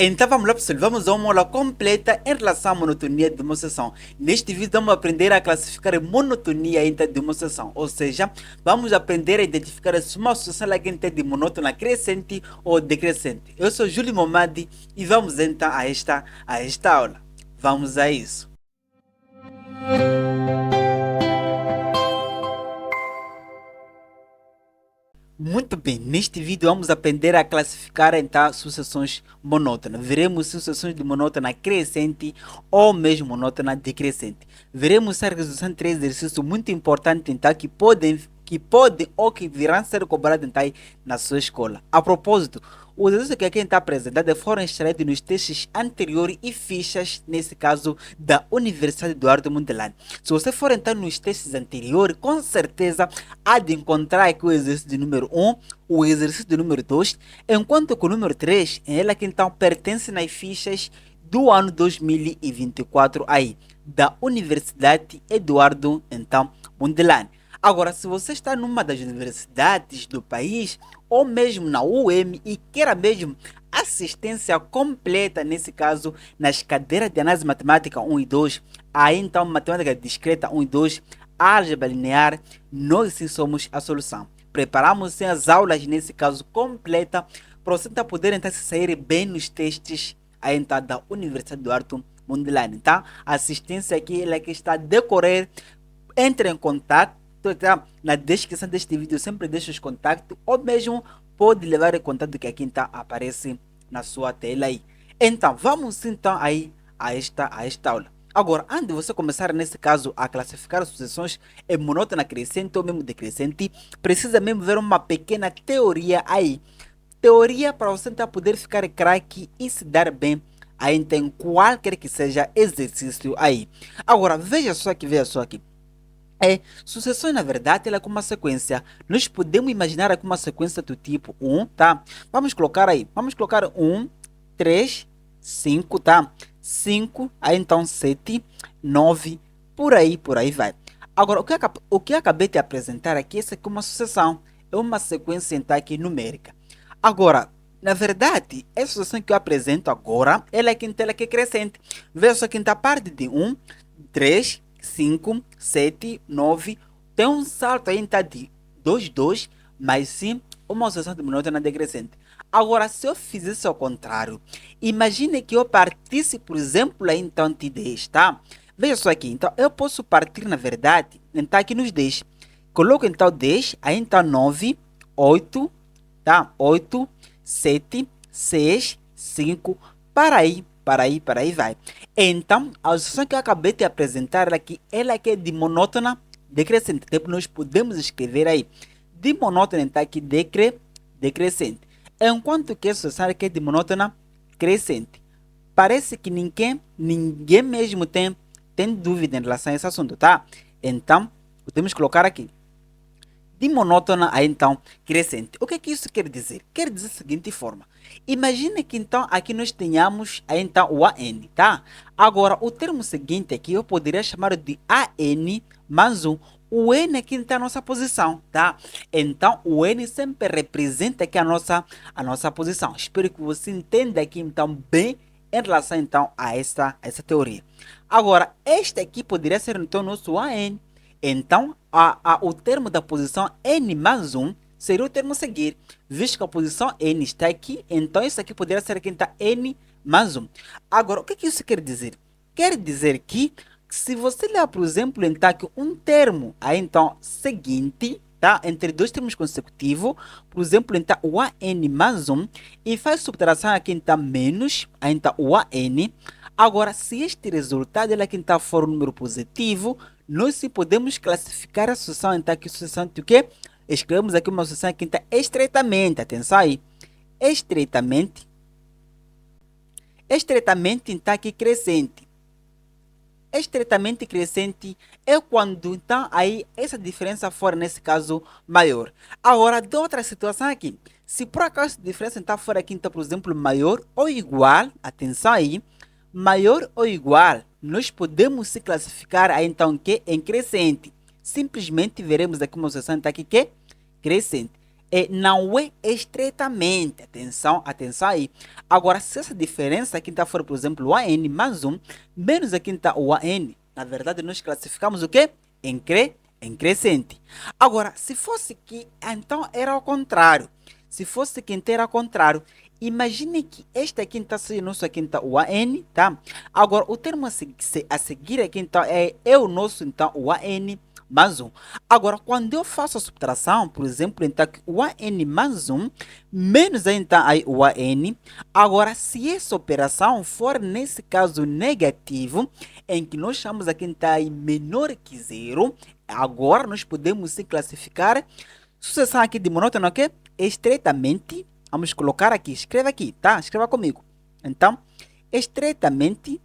Então vamos lá, pessoal, vamos a uma aula completa em relação à monotonia de uma sessão. Neste vídeo vamos aprender a classificar monotonia de uma sessão, ou seja, vamos aprender a identificar se uma sucessão é de monótona crescente ou decrescente. Eu sou Júlio Momadi e vamos então a esta aula. Vamos a isso. Muito bem, neste vídeo vamos aprender a classificar então sucessões monótonas. Veremos sucessões de monótona crescente ou mesmo monótona decrescente. Veremos a resolução de 3 exercícios muito importantes então, que podem ou que virão ser cobrados então, na sua escola. A propósito, os exercícios que aqui está apresentado foram extraídos nos testes anteriores e fichas, nesse caso, da Universidade Eduardo Mondlane. Se você for então nos testes anteriores, com certeza há de encontrar aqui o exercício de número 1, o exercício de número 2, enquanto que o número 3, ela que então pertence nas fichas do ano 2024 aí, da Universidade Eduardo então Mondlane. Agora, se você está numa das universidades do país, ou mesmo na UEM e queira mesmo assistência completa, nesse caso, nas cadeiras de análise matemática 1 e 2, aí então matemática discreta 1 e 2, álgebra linear, nós sim somos a solução. Preparamos sim as aulas, nesse caso, completa, para você poder então se sair bem nos testes aí, então, da Universidade Eduardo Mondlane, tá? A assistência aqui, ela que está a decorrer, entre em contato. Na descrição deste vídeo eu sempre deixo os contatos, ou mesmo pode levar o contato que aqui então aparece na sua tela aí. Então vamos então aí a esta aula. Agora, antes de você começar nesse caso a classificar as sucessões em monótona crescente ou mesmo decrescente, precisa mesmo ver uma pequena teoria aí. Teoria para você então poder ficar craque e se dar bem aí em qualquer que seja exercício aí. Agora, veja só aqui. Sucessões, na verdade, ela é como uma sequência. Nós podemos imaginar aqui uma sequência do tipo 1, tá? Vamos colocar 1, 3, 5, tá? 5, aí então 7, 9, por aí vai. Agora, o que eu acabei de apresentar aqui, essa aqui é uma sucessão. É uma sequência então, aqui numérica. Agora, na verdade, essa sucessão que eu apresento agora, ela é que é crescente. Veja só que a parte de 1, 3, 5, 7, 9, tem um salto aí então de 2, 2, mas sim uma sucessão de monótona decrescente. Agora, se eu fizesse ao contrário, imagine que eu partisse, por exemplo, aí então de 10, tá? Veja só aqui, então eu posso partir, na verdade, então aqui nos 10. Coloco então 10, aí então 9, 8, tá? 8, 7, 6, 5, para aí vai. Então, a sucessão que eu acabei de apresentar aqui, ela que é de monótona decrescente. Então, nós podemos escrever aí de monótona então aqui decrescente. Enquanto que a sucessão aqui é de monótona crescente. Parece que ninguém mesmo tem dúvida em relação a esse assunto, tá? Então, podemos colocar aqui de monótona a então crescente. O que é que isso quer dizer? Quer dizer da seguinte forma. Imagine que então aqui nós tenhamos aí então o AN, tá? Agora, o termo seguinte aqui eu poderia chamar de AN mais 1. O N aqui está a nossa posição, tá? Então, o N sempre representa aqui a nossa posição. Espero que você entenda aqui então bem em relação então a essa teoria. Agora, este aqui poderia ser então nosso AN. Então, o termo da posição N mais 1 seria o termo a seguir. Visto que a posição N está aqui, então isso aqui poderia ser aqui, então, N mais 1. Agora, o que isso quer dizer? Quer dizer que, se você ler, por exemplo, então, aqui, um termo aí, então, seguinte, tá? Entre dois termos consecutivos, por exemplo, então, o AN mais 1, e faz subtração aqui, então, menos, aí, então, o AN. Agora, se este resultado aqui, então, for um número positivo, nós sim podemos classificar a sucessão, então, aqui, sucessão de o quê? Escrevemos aqui uma sucessão aqui, então, estreitamente, atenção aí, estreitamente, então, aqui, crescente. Estreitamente crescente é quando, então, aí, essa diferença for, nesse caso, maior. Agora, de outra situação aqui, se por acaso a diferença, então, for aqui, então, por exemplo, maior ou igual, atenção aí, maior ou igual, nós podemos se classificar aí, então, que em crescente. Simplesmente veremos aqui uma sucessão então, aqui que é crescente. não é estreitamente. Atenção, atenção aí. Agora, se essa diferença aqui está for, por exemplo, o AN mais 1, menos aqui está o AN, na verdade, nós classificamos o quê? Em crescente. Agora, se fosse que, então era ao contrário. Se fosse que então era ao contrário, imagine que este aqui está sendo nosso aqui então o AN, tá? Agora, o termo a seguir aqui então é o nosso então o AN mais 1. Agora, quando eu faço a subtração, por exemplo, então o AN mais 1 menos então aí o AN. Agora, se essa operação for nesse caso negativo, em que nós chamamos aqui então aí menor que zero, agora nós podemos se classificar sucessão aqui de monótono, ok? Estreitamente, vamos colocar aqui, escreva aqui, tá? Escreva comigo. Então, estreitamente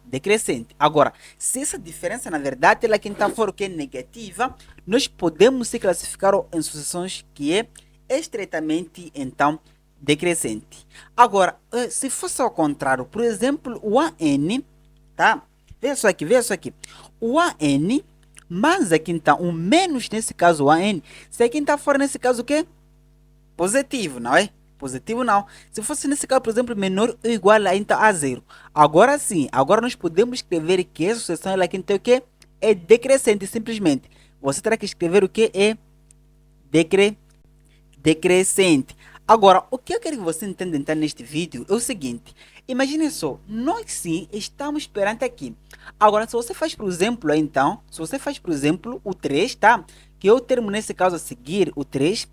decrescente. Agora, se essa diferença, na verdade, ela aqui for o que é negativa, nós podemos se classificar em sucessões que é estreitamente, então, decrescente. Agora, se fosse ao contrário, por exemplo, o AN, tá? Veja só aqui, veja só aqui. O AN mas aqui então, o menos nesse caso, o AN, se aqui então for nesse caso o quê? Positivo, não é? Positivo não. Se fosse nesse caso, por exemplo, menor ou igual a, então, a zero. Agora sim, agora nós podemos escrever que essa sucessão ela aqui então o quê? É decrescente, simplesmente. Você terá que escrever o que é decrescente. Agora, o que eu quero que você entenda então neste vídeo é o seguinte. Imagine só, nós sim estamos perante aqui. Agora, se você faz, por exemplo, então, se você faz, por exemplo, o 3, tá? Que é o termo nesse caso a seguir, o 3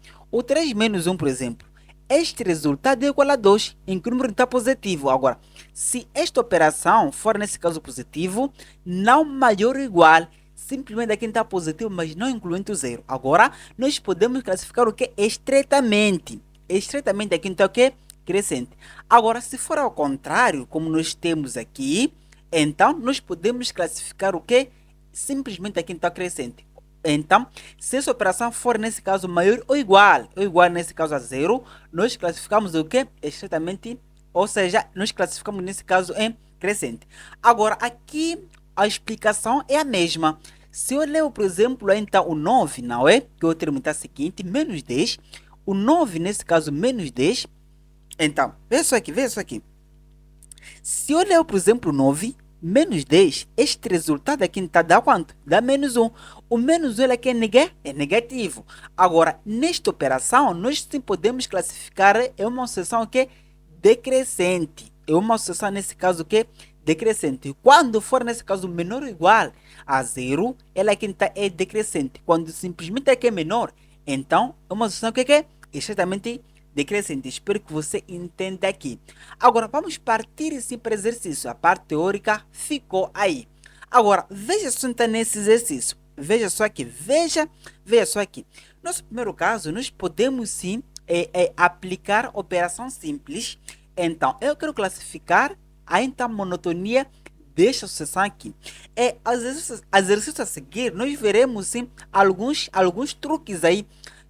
menos 1, por exemplo. Este resultado é igual a 2, em que o número está positivo. Agora, se esta operação for nesse caso positivo, não maior ou igual, simplesmente aqui está positivo, mas não incluindo o zero. Agora, nós podemos classificar o que? Estreitamente. Estreitamente aqui então o que? Crescente. Agora, se for ao contrário, como nós temos aqui, então nós podemos classificar o que? Simplesmente aqui então crescente. Então, se essa operação for nesse caso maior ou igual nesse caso a zero, nós classificamos o que? Estreitamente, ou seja, nós classificamos nesse caso em crescente. Agora, aqui a explicação é a mesma. Se eu leio, por exemplo, então o 9, não é? Que o termo está seguinte, menos 10. O 9, nesse caso, menos 10. Então, veja isso aqui, veja isso aqui. Se eu leio, por exemplo, 9, menos 10, este resultado aqui está dá quanto? Dá menos 1. O menos 1 ele aqui é negativo. Agora, nesta operação, nós sim podemos classificar uma sucessão que é decrescente. É uma sucessão, nesse caso, que é decrescente. Quando for, nesse caso, menor ou igual a zero, ela aqui é decrescente. Quando simplesmente aqui é menor, então, é uma sucessão que é exatamente decrescente. Espero que você entenda aqui. Agora, vamos partir sim para o exercício. A parte teórica ficou aí. Agora, veja só então nesse exercício. Veja só aqui, veja só aqui. Nosso primeiro caso, nós podemos sim aplicar operação simples. Então, eu quero classificar a então monotonia desta sucessão aqui. Exercício a seguir, nós veremos sim alguns truques aí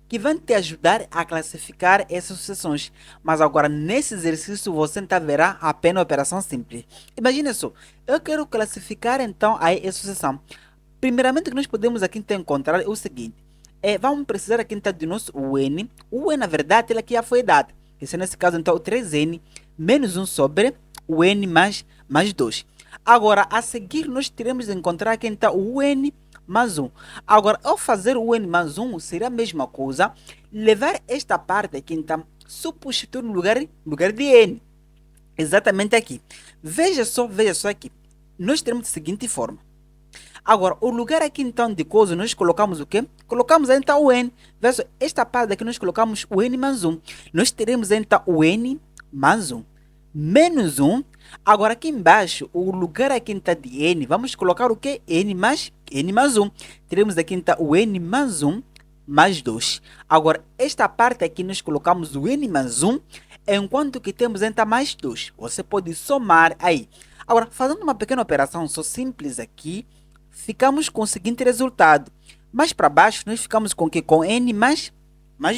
que vão te ajudar a classificar essas sucessões. Mas agora, nesse exercício, você verá apenas a operação simples. Imagine só, eu quero classificar então a essa sucessão. Primeiramente, o que nós podemos aqui então encontrar é o seguinte. Vamos precisar aqui então de nosso UN. O UN, na verdade, ele aqui já foi dado. Esse é nesse caso, então, o 3N menos 1 sobre o N mais 2. Agora, a seguir, nós teremos de encontrar aqui então o UN mais 1. Agora, ao fazer o n mais 1, seria a mesma coisa, levar esta parte aqui, então, substituir no lugar de n. Exatamente aqui. Veja só aqui. Nós teremos da seguinte forma. Agora, o lugar aqui, então, de coisa, nós colocamos o quê? Colocamos, então, o n. Veja só, esta parte aqui, nós colocamos o n mais 1. Nós teremos, então, o n mais 1. Menos 1. Agora, aqui embaixo, o lugar aqui está de n, vamos colocar o que? N mais 1. Teremos aqui então o n mais 1 mais 2. Agora, esta parte aqui nós colocamos o n mais 1, enquanto que temos então mais 2. Você pode somar aí. Agora, fazendo uma pequena operação só simples aqui, ficamos com o seguinte resultado. Mais para baixo, nós ficamos com o que? Com n mais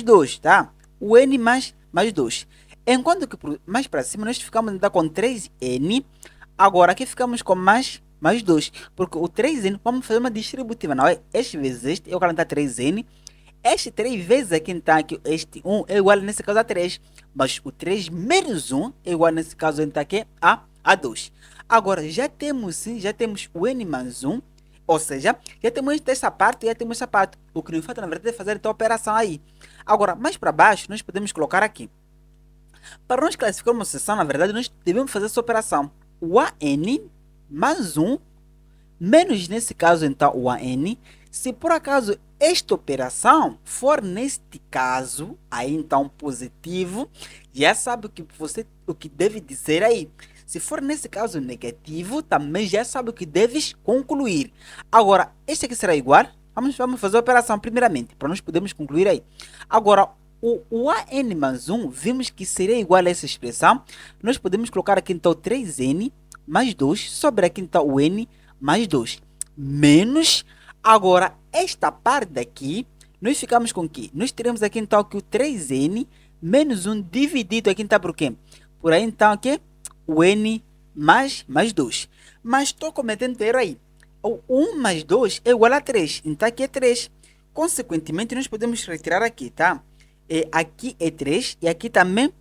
2, tá? O n mais 2. Enquanto que mais para cima nós ficamos então com 3n. Agora aqui ficamos com mais 2. Porque o 3n, vamos fazer uma distributiva, não é? Este vezes este é o 43n. Este 3 vezes aqui, então, aqui, este 1 é igual, nesse caso, a 3. Mas o 3 menos 1 é igual, nesse caso, então, aqui, a 2. Agora, já temos, sim, já temos o n mais 1. Ou seja, já temos essa parte e já temos essa parte. O que nos falta, na verdade, é fazer essa operação aí. Agora, mais para baixo, nós podemos colocar aqui. Para nós classificarmos uma seção, na verdade, nós devemos fazer essa operação. O AN mais 1 menos, nesse caso, então, o AN. Se por acaso esta operação for neste caso, aí então positivo, já sabe o que deve dizer aí. Se for nesse caso negativo, também já sabe o que deves concluir. Agora, este aqui será igual. Vamos fazer a operação primeiramente, para nós podermos concluir aí. Agora, o AN mais 1, vimos que seria igual a essa expressão. Nós podemos colocar aqui então 3N mais 2 sobre aqui então o N mais 2. Menos, agora, esta parte daqui, nós ficamos com o quê? Nós teremos aqui então que o 3N menos 1 dividido aqui então por quê? Por aí então aqui, o N mais 2. Mas estou cometendo erro aí. O 1 mais 2 é igual a 3. Então aqui é 3. Consequentemente, nós podemos retirar aqui, tá? Aqui é 3 e aqui também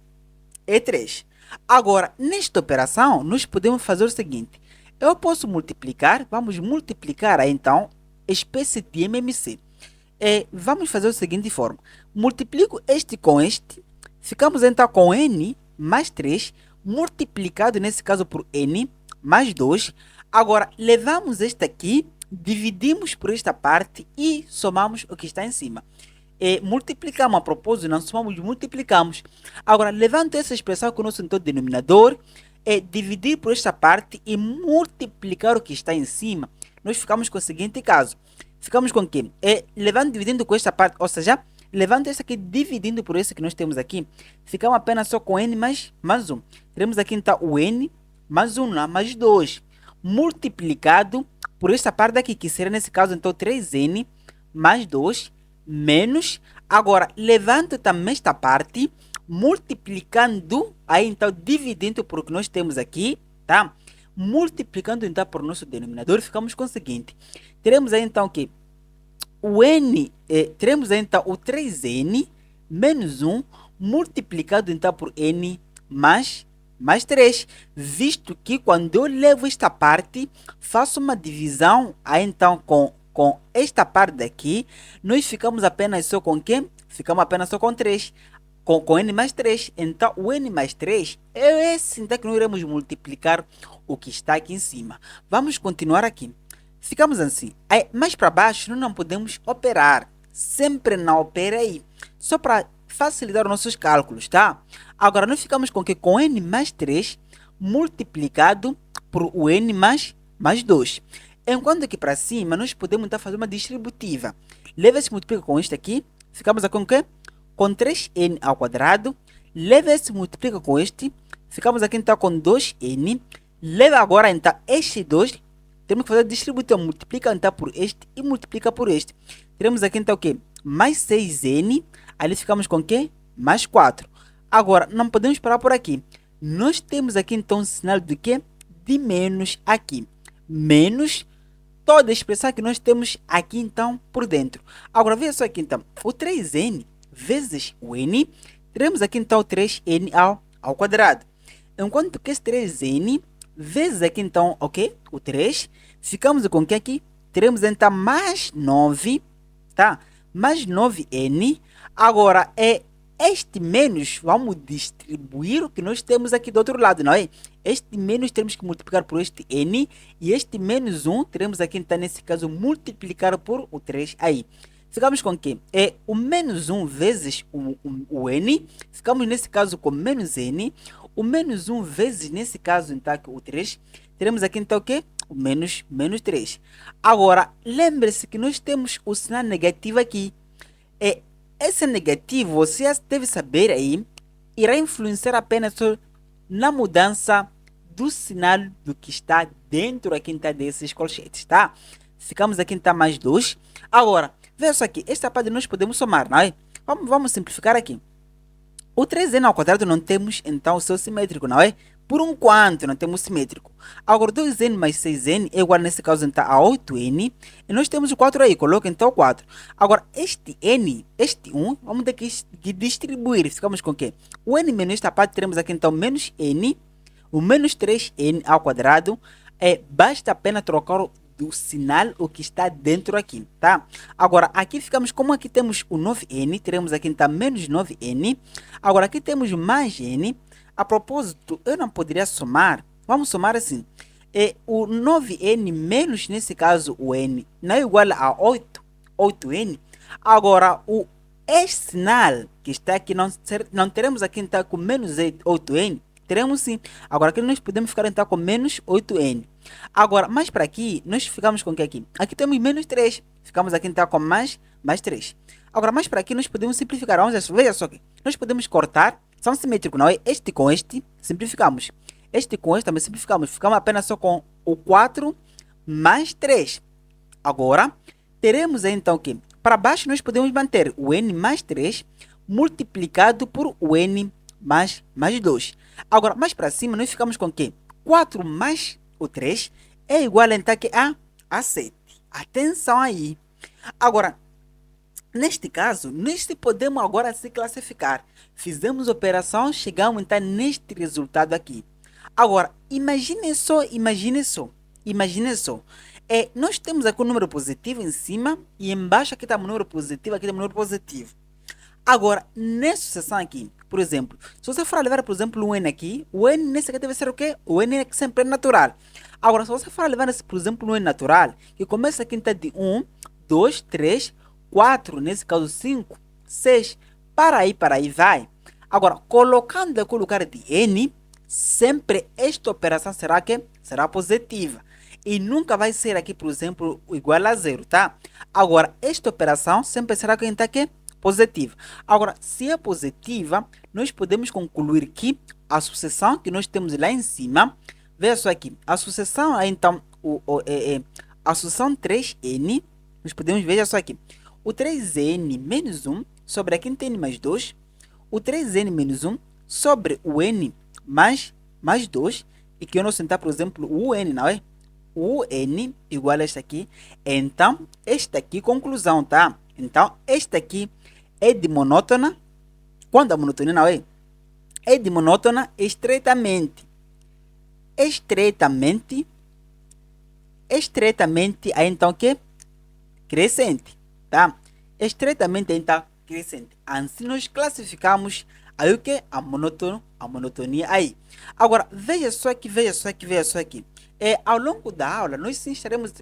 é 3. Agora, nesta operação, nós podemos fazer o seguinte. Eu posso multiplicar, vamos multiplicar aí, então, espécie de MMC. Vamos fazer o seguinte forma. Multiplico este com este, ficamos então com N mais 3, multiplicado nesse caso por N mais 2. Agora, levamos este aqui, dividimos por esta parte e somamos o que está em cima. Multiplicamos, a propósito, não somamos, multiplicamos. Agora, levando essa expressão com o nosso então denominador, dividir por esta parte e multiplicar o que está em cima, nós ficamos com o seguinte caso. Ficamos com o quê? Levando, dividindo com esta parte, ou seja, levando esse aqui, dividindo por esse que nós temos aqui, ficamos apenas só com N mais 1. Teremos aqui então o N mais 1, mais 2, multiplicado por esta parte daqui, que seria nesse caso então 3N mais 2, menos, agora, levando também esta parte, multiplicando, aí então dividindo por o que nós temos aqui, tá? Multiplicando então por nosso denominador, ficamos com o seguinte. Teremos aí então que o N, teremos aí então o 3N menos 1, multiplicado então por N mais 3, visto que quando eu levo esta parte, faço uma divisão aí então com esta parte daqui, nós ficamos apenas só com quem? Ficamos apenas só com 3. Com N mais 3. Então, o N mais 3 é esse então que nós iremos multiplicar o que está aqui em cima. Vamos continuar aqui. Ficamos assim. Aí, mais para baixo, nós não podemos operar. Sempre não opera aí. Só para facilitar os nossos cálculos, tá? Agora, nós ficamos com que? Com N mais 3 multiplicado por o N mais 2. Enquanto aqui para cima, nós podemos então fazer uma distributiva. Leva esse multiplica com este aqui. Ficamos aqui com o quê? Com 3n ao quadrado. Leva esse multiplica com este. Ficamos aqui então com 2n. Leva agora então este 2. Temos que fazer a distribuição. Multiplica então por este e multiplica por este. Teremos aqui então o quê? Mais 6n. Ali ficamos com o quê? Mais 4. Agora, não podemos parar por aqui. Nós temos aqui então um sinal do quê? De menos aqui. Menos toda a expressão que nós temos aqui, então, por dentro. Agora, veja só aqui, então. O 3n vezes o n, teremos aqui, então, o 3n ao quadrado. Enquanto que esse 3n vezes aqui, então, ok? O 3, ficamos com o que aqui? Teremos, então, mais 9, tá? Mais 9n. Agora, este menos, vamos distribuir o que nós temos aqui do outro lado, não é? Este menos temos que multiplicar por este n. E este menos 1, teremos aqui, então, nesse caso, multiplicar por o 3 aí. Ficamos com o quê? O menos 1 vezes o n. Ficamos, nesse caso, com menos n. O menos 1 vezes, nesse caso, então, aqui, o 3. Teremos aqui, então, o quê? O menos 3. Agora, lembre-se que nós temos o sinal negativo aqui. Esse negativo, você deve saber aí, irá influenciar apenas na mudança do sinal do que está dentro aqui então, desses colchetes, tá? Ficamos aqui então mais 2. Agora, veja só aqui, esta parte nós podemos somar, não é? Vamos simplificar aqui. O 3n ao quadrado não temos então o seu simétrico, não é? por um quanto, não temos simétrico. Agora, 2n mais 6n é igual, nesse caso, então, a 8n. E nós temos o 4 aí, coloca então o 4. Agora, este n, este 1, vamos ter que distribuir. Ficamos com o quê? O n menos esta parte, teremos aqui, então, menos n. O menos 3n ao quadrado. Basta apenas trocar o sinal, o que está dentro aqui, tá? Agora, aqui ficamos, como aqui temos o 9n, teremos aqui, então, menos 9n. Agora, aqui temos mais n. A propósito, eu não poderia somar. Vamos somar assim. O 9n menos, nesse caso, o n, não é igual a 8n. Agora, este sinal que está aqui, não teremos aqui, então, com menos 8n. Teremos sim. Agora, aqui nós podemos ficar, então, com menos 8n. Agora, mais para aqui, nós ficamos com o que aqui? Aqui temos menos 3. Ficamos aqui, então, com mais 3. Agora, mais para aqui, nós podemos simplificar. Veja só aqui. Nós podemos cortar. São simétricos, não é? Este com este, simplificamos. Este com este também simplificamos. Ficamos apenas só com o 4 mais 3. Agora, teremos aí, então, o quê? Para baixo, nós podemos manter o n mais 3 multiplicado por o n mais 2. Agora, mais para cima, nós ficamos com o quê? 4 mais o 3 é igual, então, a 7. Atenção aí. Agora, neste caso, nós podemos agora se classificar. Fizemos a operação, chegamos então neste resultado aqui. Agora, imagine só. Nós temos aqui um número positivo em cima e embaixo aqui está um número positivo, aqui está um número positivo. Agora, nessa sucessão aqui, por exemplo, se você for levar, por exemplo, o n aqui, o n nesse aqui deve ser o quê? O n é sempre natural. Agora, se você for levar, por exemplo, o n natural, que começa aqui então de 1, 2, 3, 4, nesse caso 5, 6, para aí vai. Agora, colocando aqui o lugar de n, sempre esta operação será positiva. E nunca vai ser aqui, por exemplo, igual a 0, tá? Agora, esta operação sempre será aqui positiva. Agora, se é positiva, nós podemos concluir que a sucessão que nós temos lá em cima, veja só aqui, a sucessão, então, a sucessão 3n, nós podemos ver só aqui, o 3n menos 1 sobre aqui tem n mais 2, o 3n menos 1 sobre o n mais 2, e que eu não sentar, por exemplo, o n, não é? O n igual a este aqui. Então, esta aqui, conclusão, tá? Então, esta aqui é de monótona. Quando a monotonia não é? É de monótona estreitamente. Estreitamente, aí então, que? Crescente, tá? Estreitamente, então, crescente. Assim nós classificamos aí o que? A monotonia aí. Agora, veja só aqui. Ao longo da aula, nós sim estaremos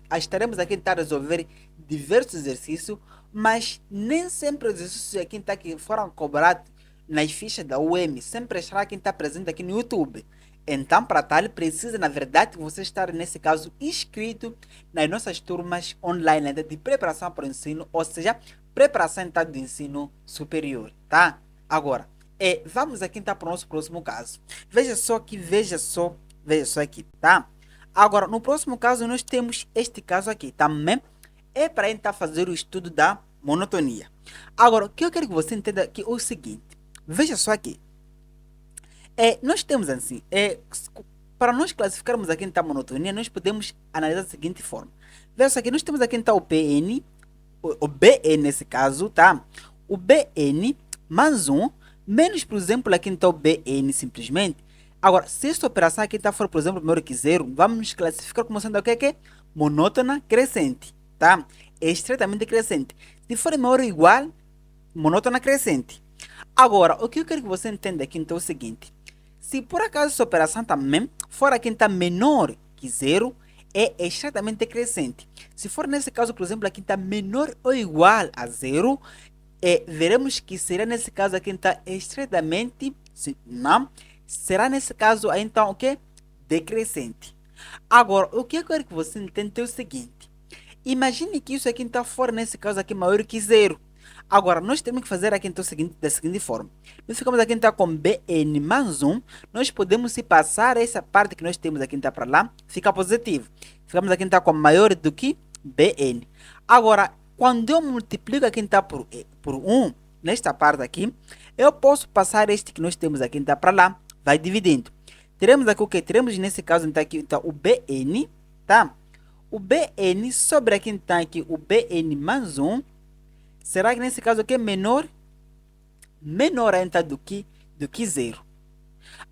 aqui a tentar resolver diversos exercícios, mas nem sempre os exercícios aqui que foram cobrados nas fichas da UEM, sempre estará quem está presente aqui no YouTube. Então, para tal, precisa, na verdade, você estar, nesse caso, inscrito nas nossas turmas online de preparação para o ensino, ou seja, preparação do ensino superior, tá? Agora, vamos aqui então para o nosso próximo caso. Veja só aqui, tá? Agora, no próximo caso, nós temos este caso aqui, também é para tentar fazer o estudo da monotonia. Agora, o que eu quero que você entenda aqui é o seguinte, veja só aqui. Nós temos assim, para nós classificarmos aqui então a monotonia, nós podemos analisar da seguinte forma. Veja só aqui, nós temos aqui então o PN, o BN nesse caso, tá? O BN mais 1, menos, por exemplo, aqui então o BN simplesmente. Agora, se esta operação aqui for, por exemplo, maior que 0, vamos classificar como sendo o que? Monótona crescente, tá? Estreitamente crescente. Se for maior ou igual, monótona crescente. Agora, o que eu quero que você entenda aqui então é o seguinte. Se por acaso essa operação também for aqui então menor que 0, é estreitamente crescente. Se for nesse caso, por exemplo, aqui está menor ou igual a 0, veremos que será nesse caso aqui então estreitamente, não, será nesse caso aí então o que? Decrescente. Agora, o que eu quero que você entenda é o seguinte. Imagine que isso aqui então for nesse caso aqui maior que 0. Agora, nós temos que fazer aqui então da seguinte forma. Nós ficamos aqui então com BN mais 1. Nós podemos se passar essa parte que nós temos aqui então para lá, fica positivo. Ficamos aqui então com maior do que BN. Agora, quando eu multiplico aqui então por 1, nesta parte aqui, eu posso passar este que nós temos aqui então para lá, vai dividindo. teremos aqui o que? Teremos nesse caso, então, aqui então, o Bn, tá? O Bn sobre aqui, então, aqui, o Bn mais 1, será que nesse caso aqui é menor? Menor então do que zero.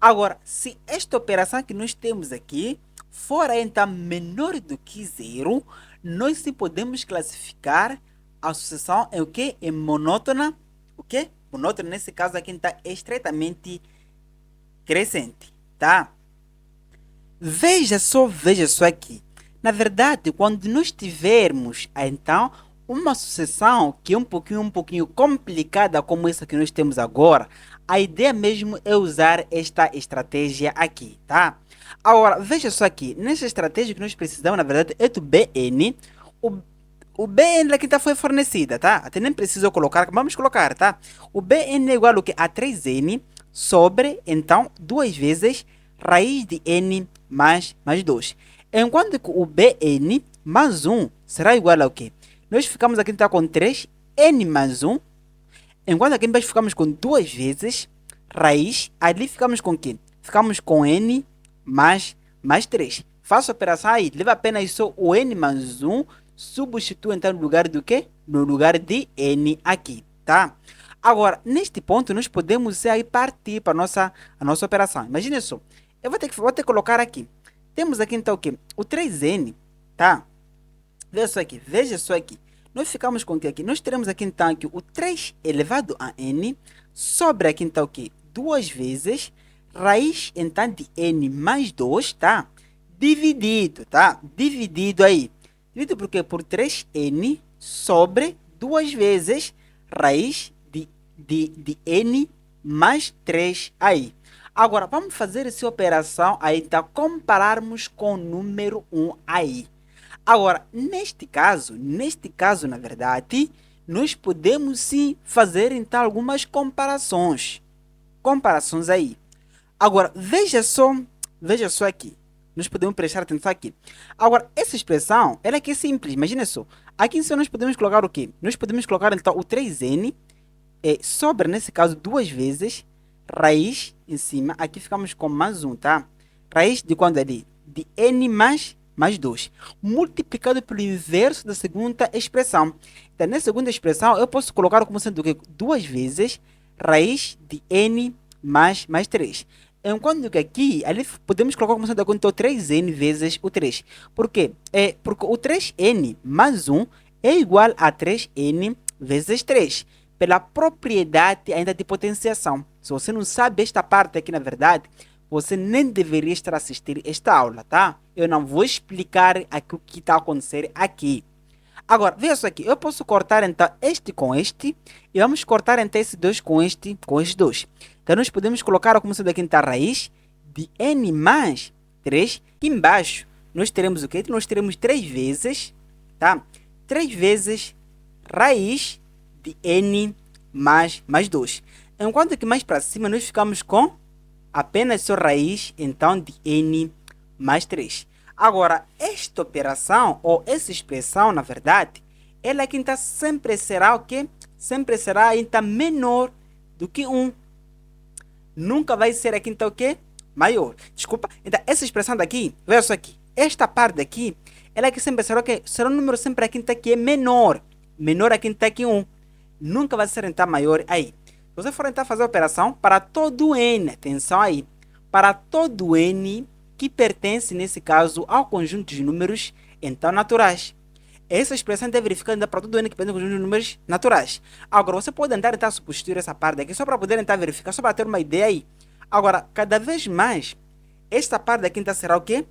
Agora, se esta operação que nós temos aqui for então menor do que zero, nós sim podemos classificar a sucessão em o que? Em monótona. O que? Monótona, nesse caso aqui, está estreitamente crescente, tá? Veja só aqui. Na verdade, quando nós tivermos, então, uma sucessão que é um pouquinho complicada como essa que nós temos agora, a ideia mesmo é usar esta estratégia aqui, tá? Agora, veja só aqui. Nessa estratégia que nós precisamos, na verdade, é do Bn. O, o Bn aqui tá foi fornecida, tá? Até nem preciso colocar, vamos colocar, tá? O Bn é igual ao que? A 3n sobre, então, 2 vezes raiz de n mais 2. Enquanto que o Bn mais 1 será igual ao quê? Nós ficamos aqui então com 3n mais 1, enquanto aqui embaixo ficamos com 2 vezes raiz, ali ficamos com o quê? Ficamos com n mais 3. Faço a operação aí, leva apenas só o n mais 1, substituo então no lugar do quê? No lugar de n aqui, tá? Agora, neste ponto, nós podemos aí partir para a nossa operação. Imagine só, eu vou ter que colocar aqui. Temos aqui então o quê? O 3n, tá? Veja só aqui. Nós ficamos com o que aqui? Nós teremos aqui então aqui o 3 elevado a n sobre aqui então o que? 2 vezes raiz então de n mais 2, tá? Dividido, tá? Dividido aí. Dividido por quê? Por 3n sobre 2 vezes raiz de n mais 3 aí. Agora, vamos fazer essa operação aí, tá? Compararmos com o número 1 aí. Agora, neste caso, na verdade, nós podemos sim fazer então algumas comparações. Comparações aí. Agora, veja só aqui. Nós podemos prestar atenção aqui. Agora, essa expressão, ela aqui é simples, imagina só. Aqui em cima nós podemos colocar o quê? Nós podemos colocar então o 3n sobre, nesse caso, 2 vezes raiz em cima. Aqui ficamos com mais 1, tá? Raiz de quando ali? De n mais 2, multiplicado pelo inverso da segunda expressão. Então, na segunda expressão, eu posso colocar como sendo o quê? 2 vezes raiz de n mais 3. Enquanto que aqui, ali podemos colocar como sendo então 3n vezes o 3. Por quê? Porque o 3n mais 1 é igual a 3n vezes 3. Pela propriedade ainda de potenciação. Se você não sabe esta parte aqui, na verdade, você nem deveria estar assistindo esta aula, tá? Eu não vou explicar aqui o que está acontecendo aqui. Agora, veja só aqui. Eu posso cortar, então, este com este. E vamos cortar, então, esse 2 com este 2. Então, nós podemos colocar como sendo aqui, então, a raiz de n mais 3. Aqui embaixo, nós teremos o quê? Nós teremos 3 vezes, tá? 3 vezes raiz de n mais 2. Enquanto que mais para cima, nós ficamos com apenas só raiz, então, de n mais 3. Agora, esta operação, ou essa expressão, na verdade, ela aqui então sempre será o quê? Sempre será então menor do que 1. Nunca vai ser aqui então o quê? Maior. Desculpa. Então, essa expressão daqui, veja só aqui. Esta parte daqui, ela aqui sempre será o quê? Será um número sempre aqui então que é menor. Menor aqui então que 1. Nunca vai ser então maior aí. Se você for então fazer a operação para todo n, atenção aí, para todo n que pertence, nesse caso, ao conjunto de números, então, naturais. Essa expressão está verificando para todo n que pertence ao conjunto de números naturais. Agora, você pode tentar então substituir essa parte aqui, só para poder tentar verificar, só para ter uma ideia aí. Agora, cada vez mais, esta parte daqui então será o quê?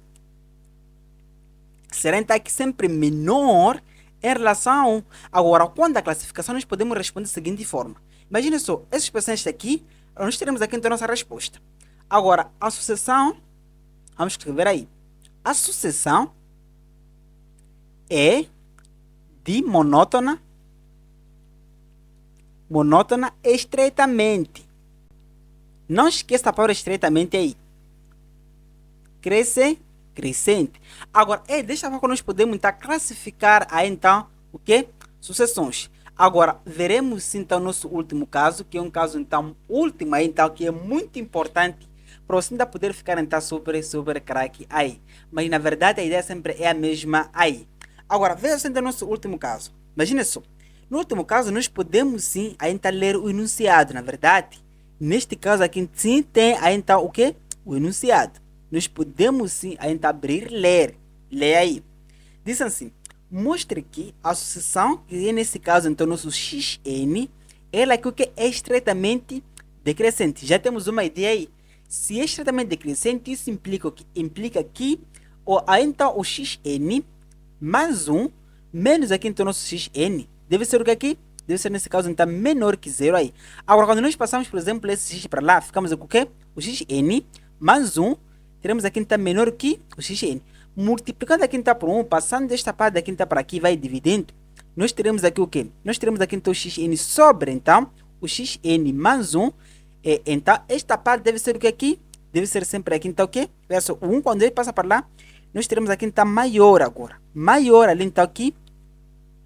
Será então aqui sempre menor em relação a 1. Agora, quando a classificação, nós podemos responder da seguinte forma. Imagina só, essa expressão está aqui, nós teremos aqui então a nossa resposta. Agora, a sucessão, vamos escrever aí. A sucessão é de monótona estreitamente. Não esqueça a palavra estreitamente aí. Crescente. Agora, desta forma nós podemos então classificar aí então o que? Sucessões. Agora, veremos então nosso último caso, que é um caso então último aí, então, que é muito importante para você ainda poder ficar então super craque aí. Mas na verdade a ideia sempre é a mesma aí. Agora, veja só então o nosso último caso. Imagina só. No último caso, nós podemos sim ainda ler o enunciado, na verdade. Neste caso aqui, sim, tem ainda o quê? O enunciado. Nós podemos sim ainda abrir e ler. Lê aí. Diz assim, mostre que a sucessão, que é nesse caso, então, nosso xn, ela aqui o que é estreitamente decrescente. Já temos uma ideia aí. Se é estreitamente decrescente, isso implica que então, o xn mais 1 menos aqui então nosso xn deve ser o que aqui? Deve ser nesse caso então menor que zero aí. Agora quando nós passamos por exemplo esse x para lá, ficamos com o quê? O xn mais 1, teremos aqui então menor que o xn. Multiplicando aqui então por 1, passando desta parte aqui então para aqui, vai dividindo, nós teremos aqui o quê? Nós teremos aqui então o xn sobre então o xn mais 1. Então esta parte deve ser o que aqui? Deve ser sempre aqui então o quê? Verso 1, quando ele passa para lá, nós teremos aqui então maior agora. Maior ali então aqui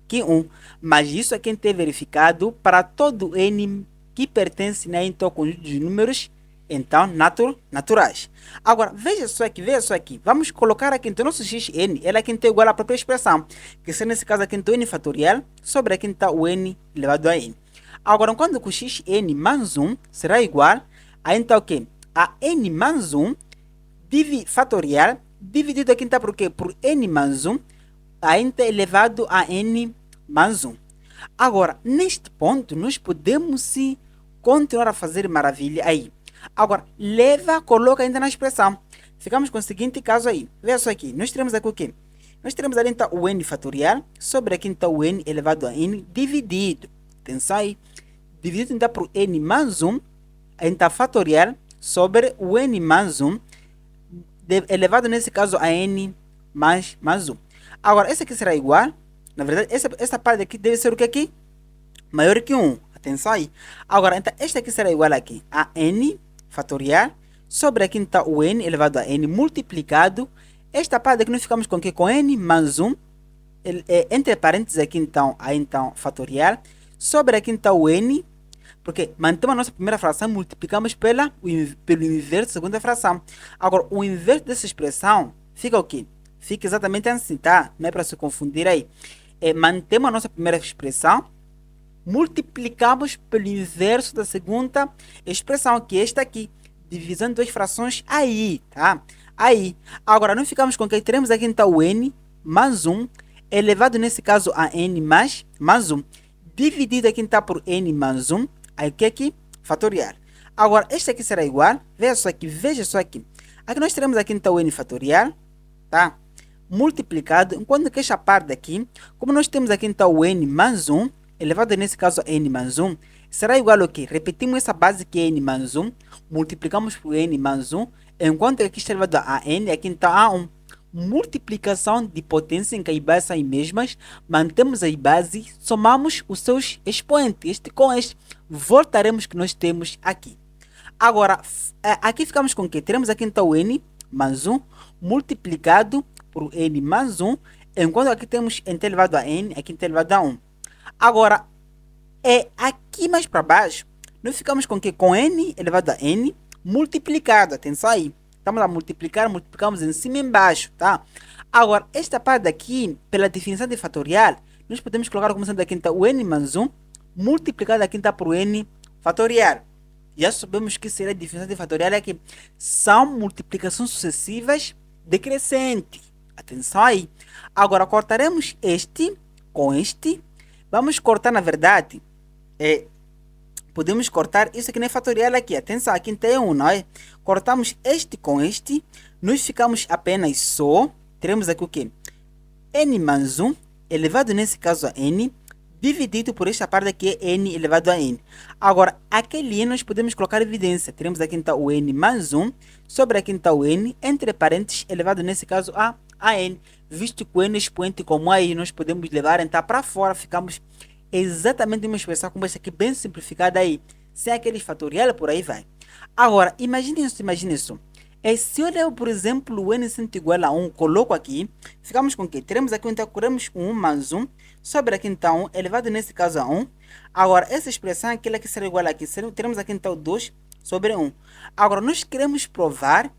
que 1. Mas isso aqui tem verificado para todo n que pertence então ao conjunto de números então naturais. Agora, veja só aqui. Vamos colocar aqui então nosso xn, ela aqui tem igual à própria expressão, que será nesse caso aqui então n fatorial sobre aqui então o n elevado a n. Agora, quando o xn mais 1 será igual a então o quê? A n mais 1 fatorial dividido aqui então por quê? Por n mais 1 ainda elevado a n mais 1. Agora, neste ponto, nós podemos sim continuar a fazer maravilha aí. Agora, coloca ainda na expressão. Ficamos com o seguinte caso aí. Veja só aqui, nós teremos aqui o quê? Nós teremos ali então o n fatorial sobre aqui então o n elevado a n dividido. Atenção aí. Dividido então por n mais 1, então fatorial sobre o n mais 1 elevado nesse caso a n mais 1. Agora, esse aqui será igual. Na verdade, essa parte aqui deve ser o que aqui? Maior que 1. Atenção aí. Agora, então, este aqui será igual aqui a n fatorial sobre aqui então o n elevado a n multiplicado. Esta parte aqui nós ficamos com o que? Com n mais 1. Entre parênteses aqui então, fatorial. Sobre aqui então o n. Porque mantemos a nossa primeira fração, multiplicamos pelo inverso da segunda fração. Agora, o inverso dessa expressão fica o quê? Fica exatamente assim, tá? Não é para se confundir aí. Mantemos a nossa primeira expressão, multiplicamos pelo inverso da segunda expressão, que é esta aqui. Divisão de duas frações aí, tá? Aí. Agora, nós ficamos com o que? Teremos aqui então o n mais 1, elevado nesse caso a n mais 1. Dividido aqui então por n mais 1. Aqui, fatorial. Agora, este aqui será igual, veja só aqui. Aqui nós teremos aqui então o n fatorial, tá? Multiplicado, enquanto que esta parte aqui, como nós temos aqui então o n mais 1, elevado nesse caso a n mais 1, será igual ao quê? Repetimos essa base que é n mais 1, multiplicamos por n mais 1, enquanto aqui está elevado a n, aqui então a 1. Multiplicação de potência em que as bases são as mesmas, mantemos as bases, somamos os seus expoentes, este com este, voltaremos que nós temos aqui. Agora, aqui ficamos com o que? Teremos aqui então o n mais 1 multiplicado por n mais 1, enquanto aqui temos n elevado a n, aqui n elevado a 1. Agora, aqui mais para baixo, nós ficamos com o que? Com n elevado a n multiplicado, atenção aí. Estamos a multiplicar, multiplicamos em cima e embaixo, tá? Agora, esta parte aqui, pela definição de fatorial, nós podemos colocar como sendo aqui então o n mais 1 multiplicado aqui então por n fatorial. Já sabemos que seria a definição de fatorial é que são multiplicações sucessivas decrescentes. Atenção aí. Agora, cortaremos este com este. Vamos cortar, na verdade, podemos cortar isso aqui não é fatorial aqui. Atenção, aqui tem 1, não é? Cortamos este com este. Nós ficamos apenas só. Teremos aqui o quê? N mais 1 elevado nesse caso a n, dividido por esta parte aqui é n elevado a n. Agora, aquele n nós podemos colocar evidência. Teremos aqui então o n mais 1 sobre aqui então o n, entre parênteses, elevado nesse caso a n. Visto que o n é expoente como aí, nós podemos levar então para fora, ficamos exatamente uma expressão como essa aqui, bem simplificada aí, sem aquele fatorial, por aí vai. Agora, imagine isso. Se eu levo, por exemplo, o n sendo igual a 1, coloco aqui, ficamos com o quê? Teremos aqui, então, corremos 1 mais 1, sobre aqui, então, 1, elevado nesse caso a 1. Agora, essa expressão, aquela que será igual aqui, teremos aqui, então, 2, sobre 1. Agora, nós queremos provar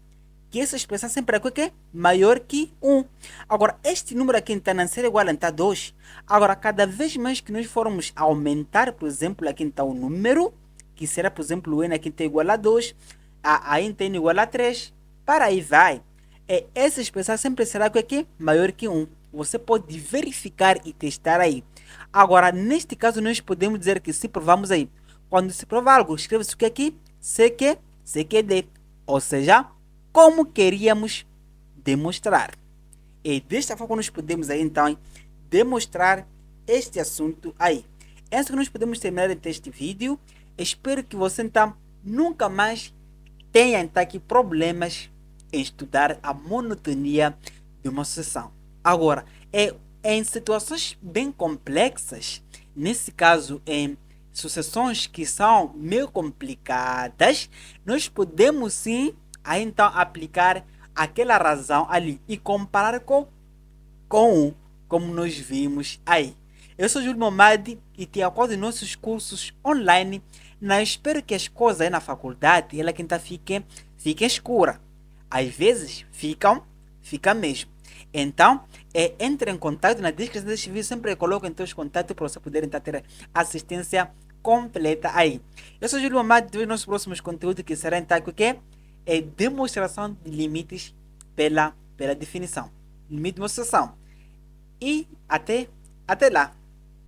que essa expressão sempre é o quê? Maior que 1. Agora, este número aqui está não ser igual a 2. Agora, cada vez mais que nós formos aumentar, por exemplo, aqui está o número, que será, por exemplo, o n aqui está igual a 2, a n está igual a 3, para aí vai. Essa expressão sempre será o quê? Maior que 1. Você pode verificar e testar aí. Agora, neste caso, nós podemos dizer que se provamos aí, quando se prova algo, escreve-se o que aqui? CQD. Ou seja, como queríamos demonstrar. E desta forma nós podemos aí então demonstrar este assunto aí. É isso que nós podemos terminar este vídeo. Espero que você então nunca mais tenha então aqui problemas em estudar a monotonia de uma sucessão. Agora, em situações bem complexas, nesse caso em sucessões que são meio complicadas, nós podemos sim aí então aplicar aquela razão ali e comparar com como nós vimos aí. Eu sou Júlio Momadi e te acordo em nossos cursos online. Não espero que as coisas aí na faculdade ela que então fiquem escura. Às vezes fica mesmo. Então, entre em contato na descrição deste vídeo, sempre coloco em teus contatos para você poder então ter assistência completa aí. Eu sou Júlio Momadi, vejo nos próximos conteúdos que será então o que é demonstração de limites pela definição. Limite de demonstração. E até lá.